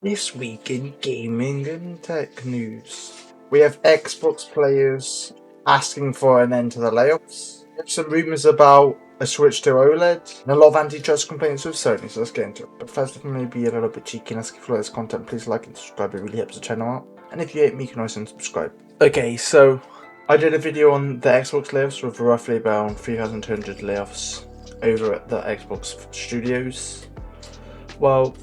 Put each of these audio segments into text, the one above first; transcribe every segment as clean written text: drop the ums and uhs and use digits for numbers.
This week in gaming and tech news, we have Xbox players asking for an end to the layoffs. We have some rumours about a switch to OLED, and a lot of antitrust complaints with Sony, so let's get into it. But first, if I may be a little bit cheeky and ask you for this content, please like and subscribe, it really helps the channel out. And if you hate me, you can always unsubscribe. Okay, so I did a video on the Xbox layoffs with roughly about 3,200 layoffs over at the Xbox studios. Well,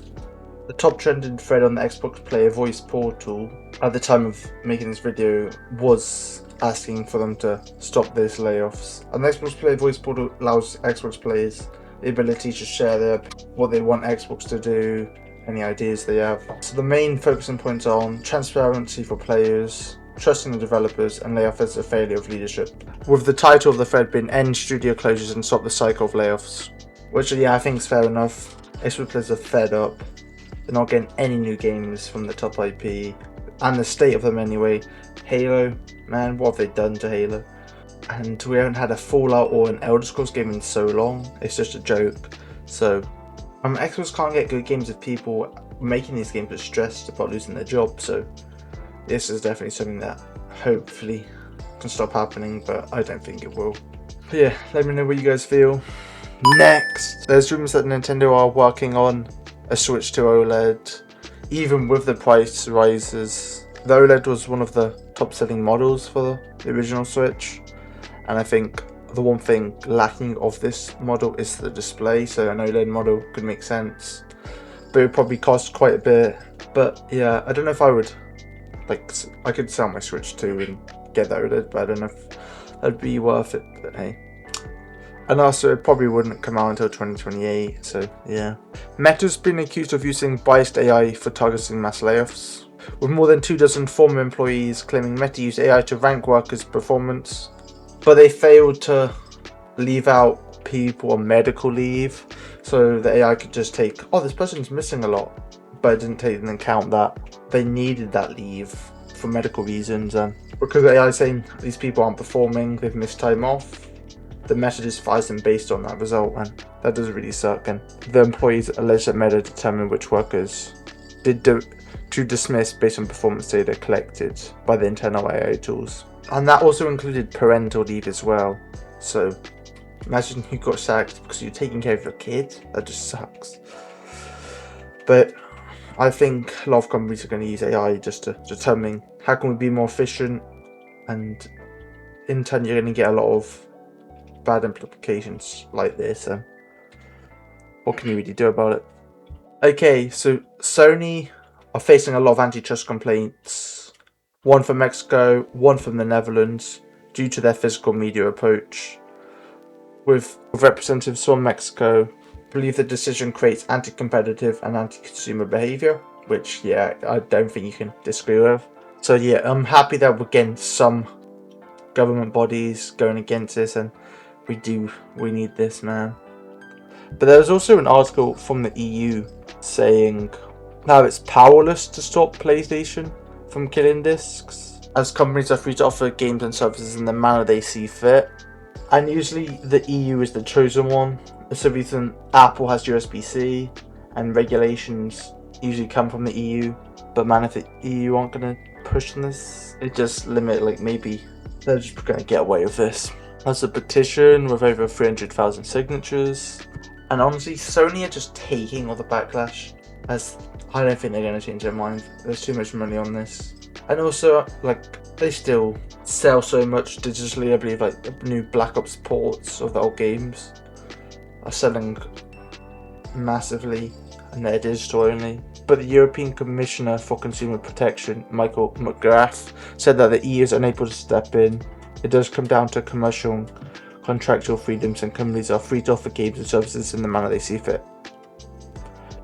the top trending thread on the Xbox Player Voice portal at the time of making this video was asking for them to stop these layoffs. And the Xbox Player Voice portal allows Xbox players the ability to share what they want Xbox to do, any ideas they have. So the main focusing points are on transparency for players, trusting the developers, and layoff as a failure of leadership. With the title of the thread being End Studio Closures and Stop the Cycle of Layoffs. Which, yeah, I think is fair enough. Xbox players are fed up. They're not getting any new games from the top IP, and the state of them anyway. Halo, man, what have they done to Halo? And we haven't had a Fallout or an Elder Scrolls game in so long. It's just a joke. So, Xbox can't get good games if people making these games are stressed about losing their job. So, this is definitely something that hopefully can stop happening, but I don't think it will. But yeah, let me know what you guys feel. Next, there's rumours that Nintendo are working on a switch to OLED, even with the price rises. The OLED was one of the top selling models for the original Switch, and I think the one thing lacking of this model is the display, so an OLED model could make sense, but it would probably cost quite a bit. But yeah, I don't know if I would, I could sell my Switch 2 and get that OLED, but I don't know if that'd be worth it, but hey. And also, it probably wouldn't come out until 2028, so yeah. Meta's been accused of using biased AI for targeting mass layoffs, with more than 24 former employees claiming Meta used AI to rank workers' performance, but they failed to leave out people on medical leave, so the AI could just take, oh, this person's missing a lot, but it didn't take into account that they needed that leave for medical reasons, and because the AI is saying these people aren't performing, they've missed time off, the Meta just fires them based on that result, and that does really suck. And the employees allege that Meta determined which workers to dismiss based on performance data collected by the internal AI tools, and that also included parental leave as well. So imagine you got sacked because you're taking care of your kid. That just sucks. But I think a lot of companies are going to use AI just to determine how can we be more efficient, and in turn you're going to get a lot of bad implications like this, and what can you really do about it? Okay, so Sony are facing a lot of antitrust complaints, one from Mexico, one from the Netherlands, due to their physical media approach, with representatives from Mexico believe the decision creates anti-competitive and anti-consumer behavior, which, yeah, I don't think you can disagree with. So yeah, I'm happy that we're getting some government bodies going against this, and we need this, man. But there was also an article from the EU saying now it's powerless to stop PlayStation from killing discs, as companies are free to offer games and services in the manner they see fit. And usually the EU is the chosen one. It's the reason Apple has USB-C, and regulations usually come from the EU. But man, if the EU aren't gonna push on this, it just limit, maybe they're just gonna get away with this. There's a petition with over 300,000 signatures, and honestly, Sony are just taking all the backlash, as I don't think they're going to change their mind. There's too much money on this, and also, they still sell so much digitally. I believe, the new Black Ops ports of the old games are selling massively, and they're digital only. But the European Commissioner for Consumer Protection, Michael McGrath, said that the EU is unable to step in. It does come down to commercial and contractual freedoms, and companies are free to offer games and services in the manner they see fit,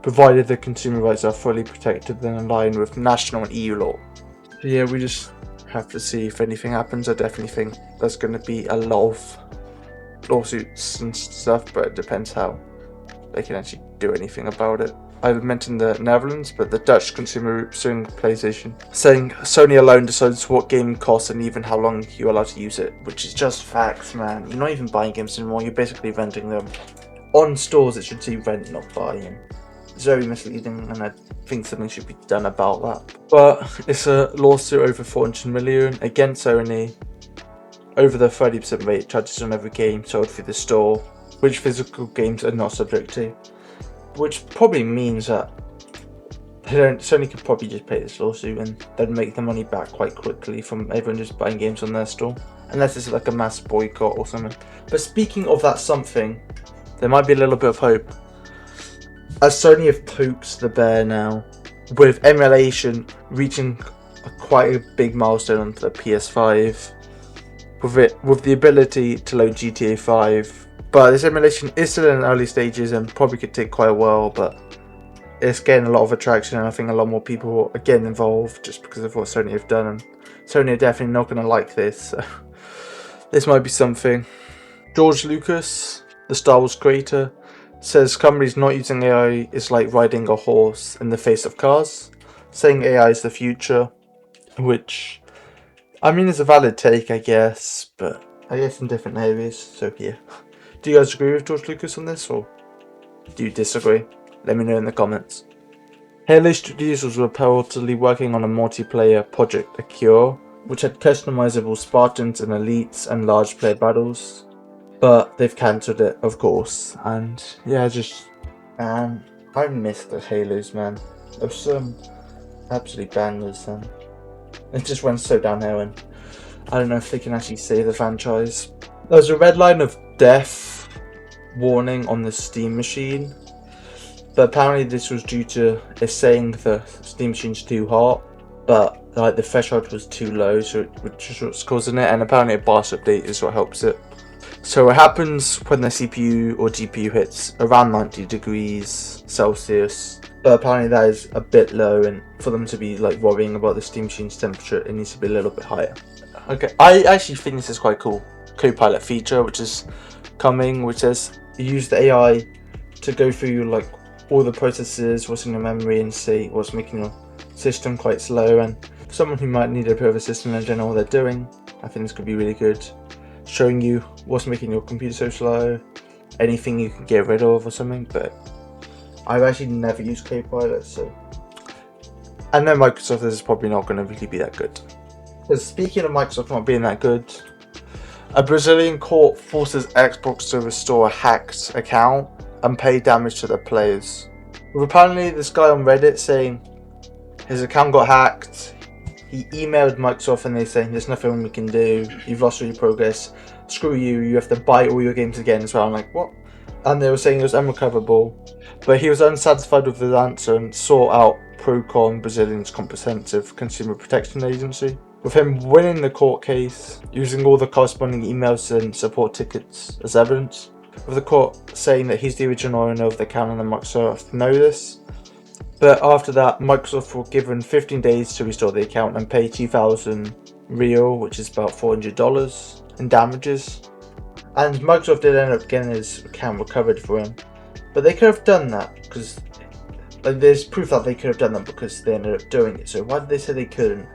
provided the consumer rights are fully protected and in line with national and EU law. So yeah, we just have to see if anything happens. I definitely think there's going to be a lot of lawsuits and stuff, but it depends how they can actually do anything about it. I mentioned the Netherlands, but the Dutch consumer group suing PlayStation, saying Sony alone decides what game costs and even how long you're allowed to use it, which is just facts, man. You're not even buying games anymore, you're basically renting them. On stores, it should say rent, not buying. It's very misleading, and I think something should be done about that. But it's a lawsuit over 400 million against Sony over the 30% rate charges on every game sold through the store, which physical games are not subject to. Which probably means that Sony could probably just pay this lawsuit and then make the money back quite quickly from everyone just buying games on their store. Unless it's like a mass boycott or something. But speaking of that something, there might be a little bit of hope. As Sony have poked the bear now, with emulation reaching quite a big milestone onto the PS5, with the ability to load GTA 5. But this emulation is still in early stages and probably could take quite a while, but it's getting a lot of attraction, and I think a lot more people are getting involved just because of what Sony have done, and Sony are definitely not going to like this, so this might be something. George Lucas, the Star Wars creator, says companies not using AI is like riding a horse in the face of cars, saying AI is the future, which, I mean, is a valid take, I guess, but I guess in different areas, so yeah. Do you guys agree with George Lucas on this, or do you disagree? Let me know in the comments. Halo Studios was reportedly working on a multiplayer project, A Cure, which had customizable Spartans and Elites and large player battles, but they've cancelled it, of course. And yeah, I miss the Halos, man. There's some absolute bangers, and it just went so downhill, and I don't know if they can actually save the franchise. There's a red line of death warning on the Steam machine, but apparently this was due to it saying the Steam machine's too hot, but like the threshold was too low, so which is what's causing it, and apparently a BIOS update is what helps it. So it happens when the CPU or GPU hits around 90 degrees Celsius, but apparently that is a bit low, and for them to be like worrying about the Steam machine's temperature, it needs to be a little bit higher. Okay, I actually think this is quite cool. Copilot feature, which is coming, which says you use the AI to go through like all the processes, what's in your memory, and see what's making your system quite slow. And for someone who might need a bit of a system and don't know what they're doing, I think this could be really good. Showing you what's making your computer so slow, anything you can get rid of or something. But I've actually never used Copilot, so I know Microsoft is probably not going to really be that good. Because speaking of Microsoft not being that good, a Brazilian court forces Xbox to restore a hacked account and pay damage to the players. With apparently this guy on Reddit saying his account got hacked. He emailed Microsoft and they're saying there's nothing we can do, you've lost all your progress, screw you, you have to buy all your games again as well. I'm like, what? And they were saying it was unrecoverable, but he was unsatisfied with his answer and sought out Procon, Brazilian's comprehensive consumer protection agency. With him winning the court case, using all the corresponding emails and support tickets as evidence, with the court saying that he's the original owner of the account and that Microsoft know this. But after that, Microsoft were given 15 days to restore the account and pay 2,000 real, which is about $400 in damages. And Microsoft did end up getting his account recovered for him. But they could have done that because like, there's proof that they could have done that because they ended up doing it. So why did they say they couldn't?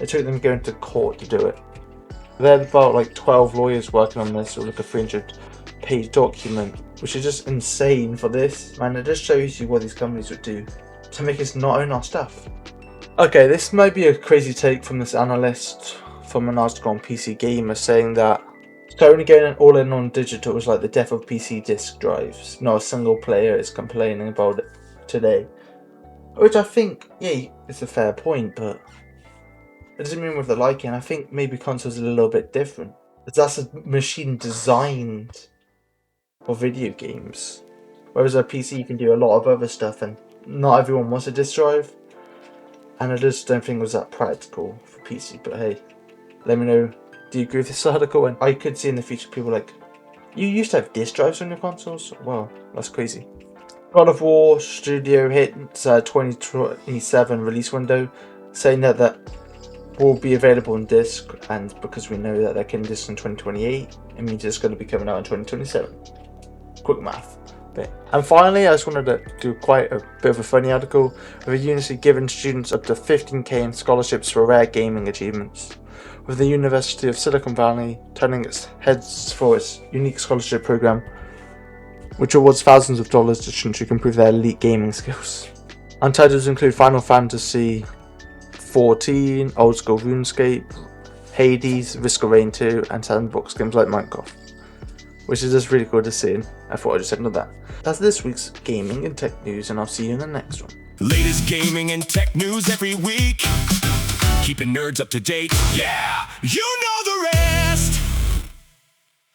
It took them going to court to do it. There are about like 12 lawyers working on this, or like a 300-page document, which is just insane for this. Man, it just shows you what these companies would do to make us not own our stuff. Okay, this might be a crazy take from this analyst from an article on PC Gamer saying that Sony going all in on digital is like the death of PC disk drives. Not a single player is complaining about it today. Which I think, yeah, it's a fair point, but it doesn't mean with the liking. I think maybe consoles are a little bit different. That's a machine designed for video games. Whereas a PC you can do a lot of other stuff, and not everyone wants a disk drive. And I just don't think it was that practical for PC. But hey, let me know, do you agree with this article? And I could see in the future people like, you used to have disk drives on your consoles? Wow, that's crazy. God of War Studio hits 2027 release window, saying that will be available on disc, and because we know that they're getting disc in 2028, it means it's going to be coming out in 2027. Quick math. And finally, I just wanted to do quite a bit of a funny article with a university giving students up to 15k in scholarships for rare gaming achievements, with the University of Silicon Valley turning its heads for its unique scholarship program which awards thousands of dollars to students who can prove their elite gaming skills. And titles include Final Fantasy 14, Old School RuneScape, Hades, Risk of Rain 2, and sandbox games like Minecraft, which is just really cool to see, and I thought I'd just ignore that. That's this week's gaming and tech news, and I'll see you in the next one. Latest gaming and tech news every week, keeping nerds up to date, yeah, you know the rest.